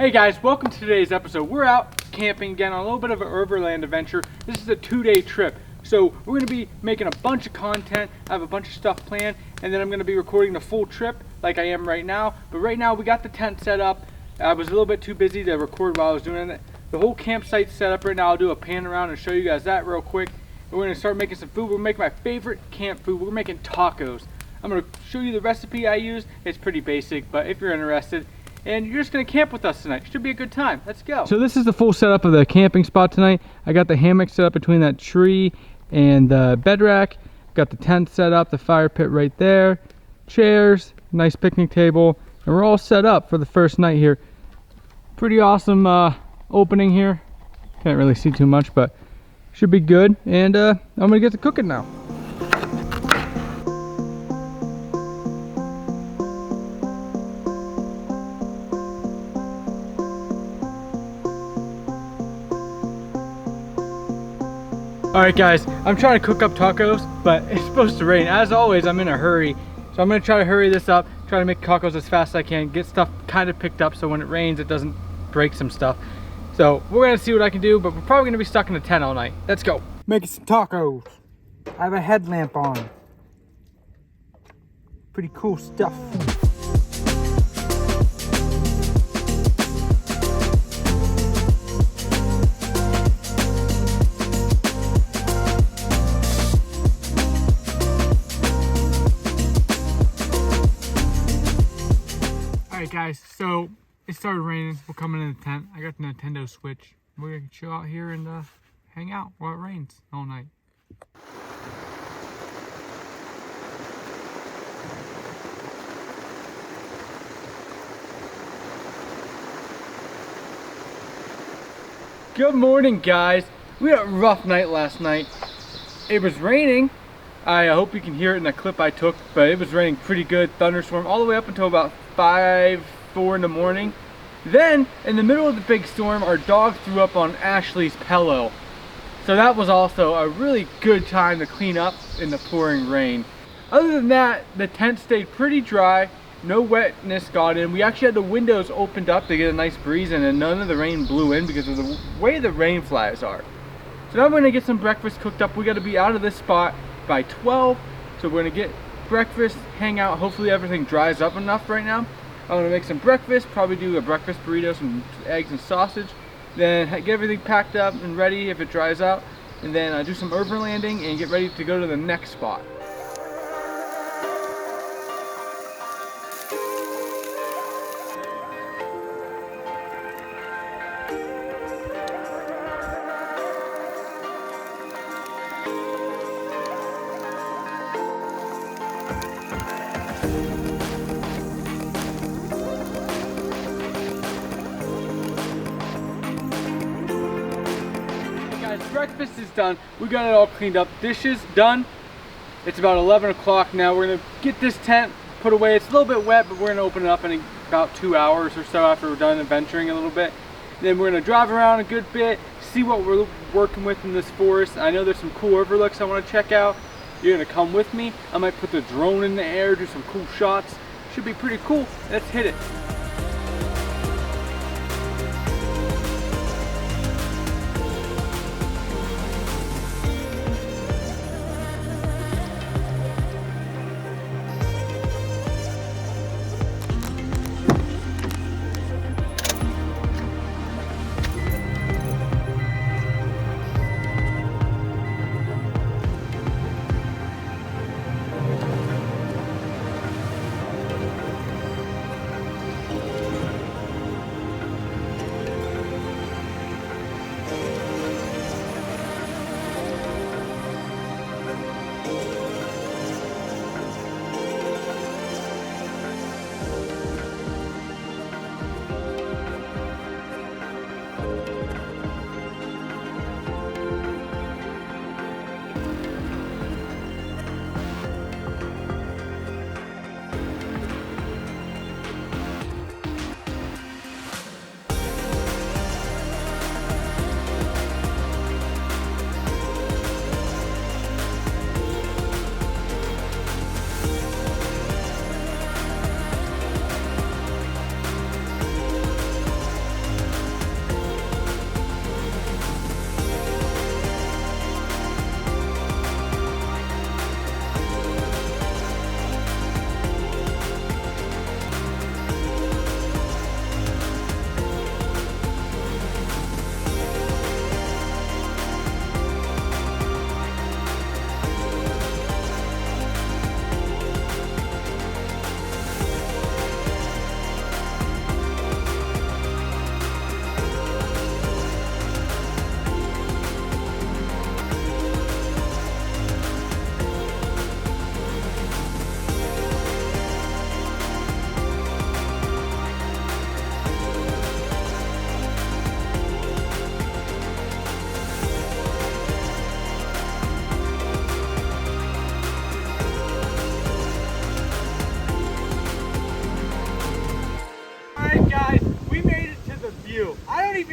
Hey guys, welcome to today's episode. We're out camping again on a little bit of an Overland adventure. This is a 2-day trip. So we're going to be making a bunch of content. I have a bunch of stuff planned, and then I'm going to be recording the full trip like I am right now. But right now we got the tent set up. I was a little bit too busy to record while I was doing it. The whole campsite's set up right now. I'll do a pan around and show you guys that real quick. We're going to start making some food. We're making my favorite camp food. We're making tacos. I'm going to show you the recipe I used. It's pretty basic, but if you're interested, and you're just gonna camp with us tonight. Should be a good time. Let's go. So this is the full setup of the camping spot tonight. I got the hammock set up between that tree and the bed rack. Got the tent set up, the fire pit right there, chairs, nice picnic table, and we're all set up for the first night here. Pretty awesome opening here. Can't really see too much, but should be good. And I'm gonna get to cooking now. Alright guys, I'm trying to cook up tacos, but it's supposed to rain. As always, I'm in a hurry. So I'm going to try to hurry this up, try to make tacos as fast as I can, get stuff kind of picked up so when it rains it doesn't break some stuff. So we're going to see what I can do, but we're probably going to be stuck in the tent all night. Let's go. Making some tacos. I have a headlamp on. Pretty cool stuff. Alright guys, so it started raining. We're coming in the tent. I got the Nintendo Switch. We're gonna chill out here and hang out while it rains all night. Good morning guys. We had a rough night last night. It was raining. I hope you can hear it in the clip I took, but it was raining pretty good. Thunderstorm all the way up until about 4 in the morning. Then in the middle of the big storm, our dog threw up on Ashley's pillow. So that was also a really good time to clean up in the pouring rain. Other than that, the tent stayed pretty dry. No wetness got in. We actually had the windows opened up to get a nice breeze in, and none of the rain blew in because of the way the rain flies are. So now we're gonna get some breakfast cooked up. We gotta be out of this spot by 12, so we're gonna get breakfast, hang out. Hopefully everything dries up enough right now. I'm gonna make some breakfast, probably do a breakfast burrito, some eggs and sausage, then get everything packed up and ready if it dries out, and then do some overlanding and get ready to go to the next spot. Breakfast is done. We got it all cleaned up. Dishes done. It's about 11 o'clock now. We're gonna get this tent put away. It's a little bit wet, but we're gonna open it up in about 2 hours or so after we're done adventuring a little bit. Then we're gonna drive around a good bit, see what we're working with in this forest. I know there's some cool overlooks I want to check out. You're gonna come with me. I might put the drone in the air, do some cool shots. Should be pretty cool. Let's hit it.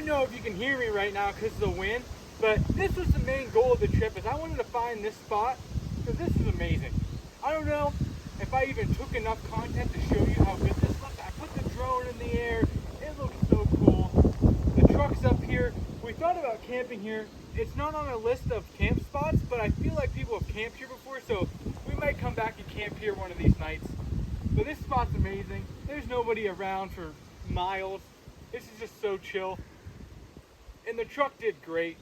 know if you can hear me right now because of the wind, but this was the main goal of the trip, is I wanted to find this spot because this is amazing. I don't know if I even took enough content to show you how good this looks. I put the drone in the air. It looks so cool. The truck's up here. We thought about camping here. It's not on a list of camp spots, but I feel like people have camped here before, so we might come back and camp here one of these nights. But this spot's amazing. There's nobody around for miles. This is just so chill. And the truck did great.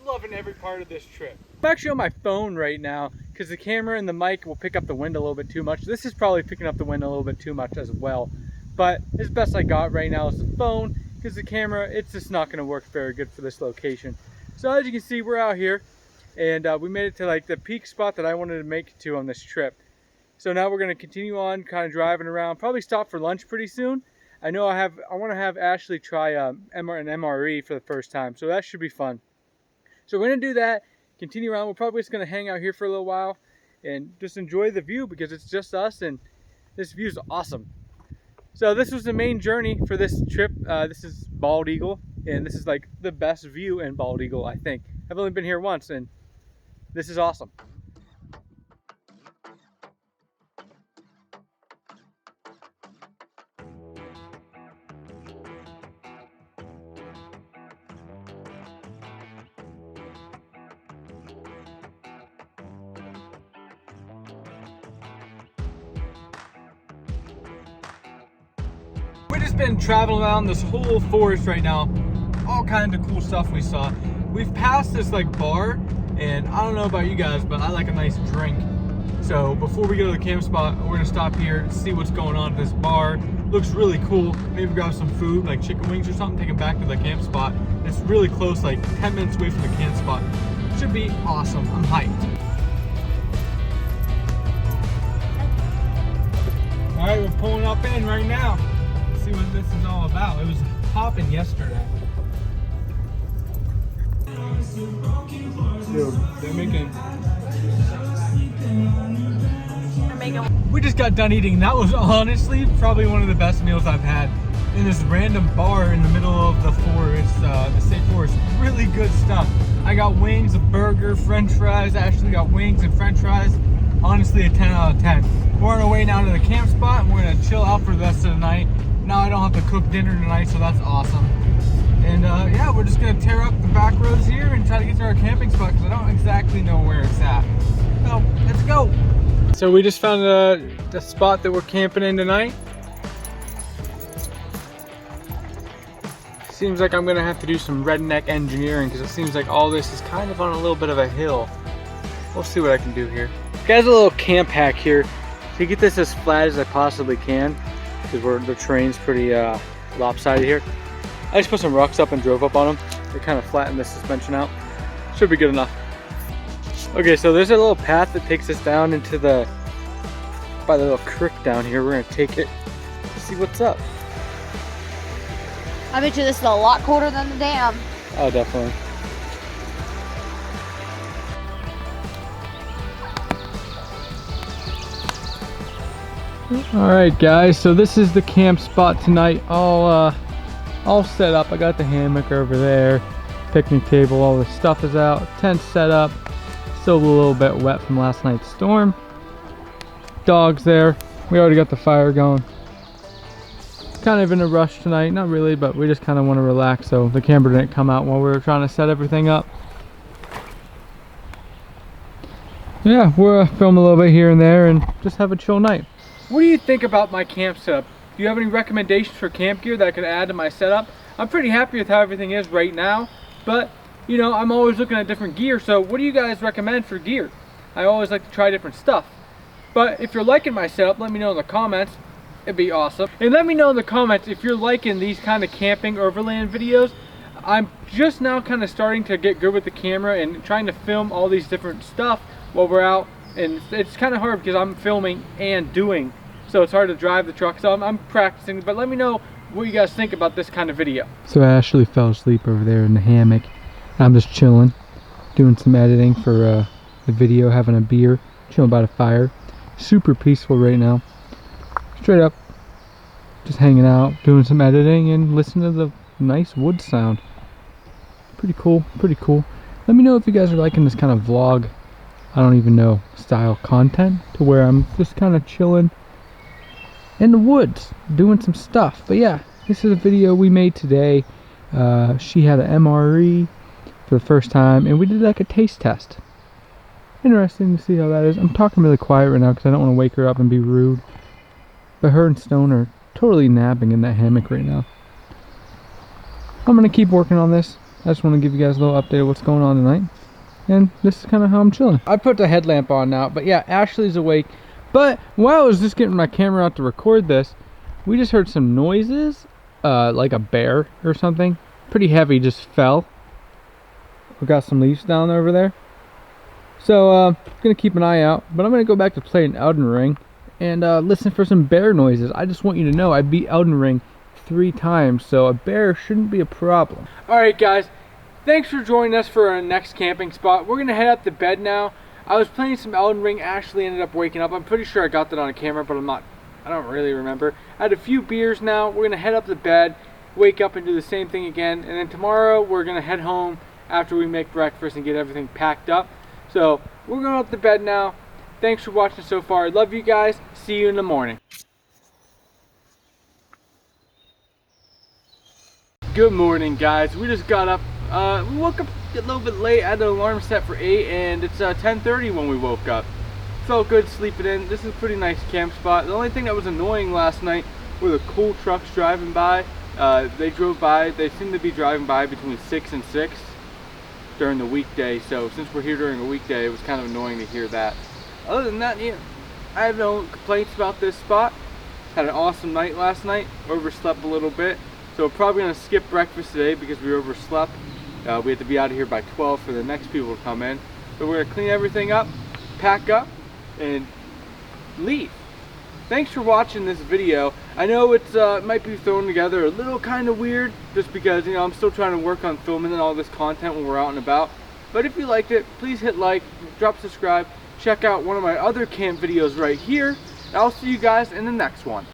Loving every part of this trip. I'm actually on my phone right now because the camera and the mic will pick up the wind a little bit too much. This is probably picking up the wind a little bit too much as well. But it's the best I got right now is the phone, because the camera, it's just not going to work very good for this location. So as you can see, we're out here and we made it to like the peak spot that I wanted to make it to on this trip. So now we're going to continue on kind of driving around, probably stop for lunch pretty soon. I know I want to have Ashley try an MRE for the first time, so that should be fun. So we're going to do that, continue around. We're probably just going to hang out here for a little while and just enjoy the view because it's just us and this view is awesome. So this was the main journey for this trip. This is Bald Eagle, and this is like the best view in Bald Eagle, I think. I've only been here once and this is awesome. We've just been traveling around this whole forest right now. All kinds of cool stuff we saw. We've passed this like bar, and I don't know about you guys, but I like a nice drink. So before we go to the camp spot, we're gonna stop here and see what's going on at this bar. Looks really cool. Maybe grab some food, like chicken wings or something, take them back to the camp spot. It's really close, like 10 minutes away from the camp spot. Should be awesome. I'm hyped. All right, we're pulling up in right now. Let's see what this is all about. It was popping yesterday. Dude, they're making... We just got done eating. That was honestly probably one of the best meals I've had in this random bar in the middle of the forest, the state forest. Really good stuff. I got wings, a burger, french fries. Ashley got wings and french fries. Honestly, a 10 out of 10. We're on our way now to the camp spot and we're gonna chill out for the rest of the night. Now I don't have to cook dinner tonight, so that's awesome. And yeah, we're just gonna tear up the back roads here and try to get to our camping spot because I don't exactly know where it's at. So let's go. So we just found the spot that we're camping in tonight. Seems like I'm gonna have to do some redneck engineering because it seems like all this is kind of on a little bit of a hill. We'll see what I can do here. Guys, a little camp hack here to get this as flat as I possibly can because the terrain's pretty lopsided here. I just put some rocks up and drove up on them. They kind of flatten the suspension out. Should be good enough. Okay, so there's a little path that takes us down into by the little creek down here. We're gonna take it to see what's up. I bet you this is a lot colder than the dam. Oh, definitely. All right, guys. So this is the camp spot tonight. All set up. I got the hammock over there, picnic table. All the stuff is out. Tent set up. Still a little bit wet from last night's storm. Dogs there. We already got the fire going. Kind of in a rush tonight, not really, but we just kind of want to relax, so the camera didn't come out while we were trying to set everything up. Yeah, we'll film a little bit here and there and just have a chill night. What do you think about my camp setup? Do you have any recommendations for camp gear that I could add to my setup? I'm pretty happy with how everything is right now, but you know, I'm always looking at different gear, so what do you guys recommend for gear? I always like to try different stuff. But if you're liking my setup, let me know in the comments. It'd be awesome. And let me know in the comments if you're liking these kind of camping overland videos. I'm just now kind of starting to get good with the camera and trying to film all these different stuff while we're out. And it's kind of hard because I'm filming and doing. So it's hard to drive the truck. So I'm practicing. But let me know what you guys think about this kind of video. So Ashley fell asleep over there in the hammock. I'm just chilling, doing some editing for the video, having a beer, chilling by the fire. Super peaceful right now. Straight up, just hanging out, doing some editing and listening to the nice wood sound. Pretty cool, pretty cool. Let me know if you guys are liking this kind of vlog, I don't even know, style content, to where I'm just kind of chilling in the woods doing some stuff. But yeah, this is a video we made today. She had an MRE for the first time, and we did like a taste test. Interesting to see how that is. I'm talking really quiet right now because I don't want to wake her up and be rude. But her and Stone are totally napping in that hammock right now. I'm going to keep working on this. I just want to give you guys a little update of what's going on tonight. And this is kind of how I'm chilling. I put the headlamp on now, but yeah, Ashley's awake. But while I was just getting my camera out to record this, we just heard some noises, like a bear or something. Pretty heavy, just fell. We got some leaves down over there. So, I'm going to keep an eye out, but I'm going to go back to playing Elden Ring and listen for some bear noises. I just want you to know I beat Elden Ring 3 times, so a bear shouldn't be a problem. Alright guys, thanks for joining us for our next camping spot. We're going to head up to bed now. I was playing some Elden Ring, Ashley ended up waking up. I'm pretty sure I got that on camera, but I don't really remember. I had a few beers now. We're going to head up to bed, wake up and do the same thing again, and then tomorrow we're going to head home after we make breakfast and get everything packed up. So, we're going up to bed now. Thanks for watching so far. Love you guys. See you in the morning. Good morning, guys. We just got up. We woke up a little bit late. I had an alarm set for 8, and it's 10:30 when we woke up. Felt good sleeping in. This is a pretty nice camp spot. The only thing that was annoying last night were the cool trucks driving by. They drove by. They seem to be driving by between 6 and 6. During the weekday, so since we're here during a weekday, it was kind of annoying to hear that. Other than that, yeah, I have no complaints about this spot. Had an awesome night last night, overslept a little bit, so we're probably going to skip breakfast today because we overslept. We have to be out of here by 12 for the next people to come in. So we're going to clean everything up, pack up, and leave. Thanks for watching this video. I know it might be thrown together a little kind of weird, just because, you know, I'm still trying to work on filming and all this content when we're out and about. But if you liked it, please hit like, drop subscribe, check out one of my other camp videos right here, and I'll see you guys in the next one.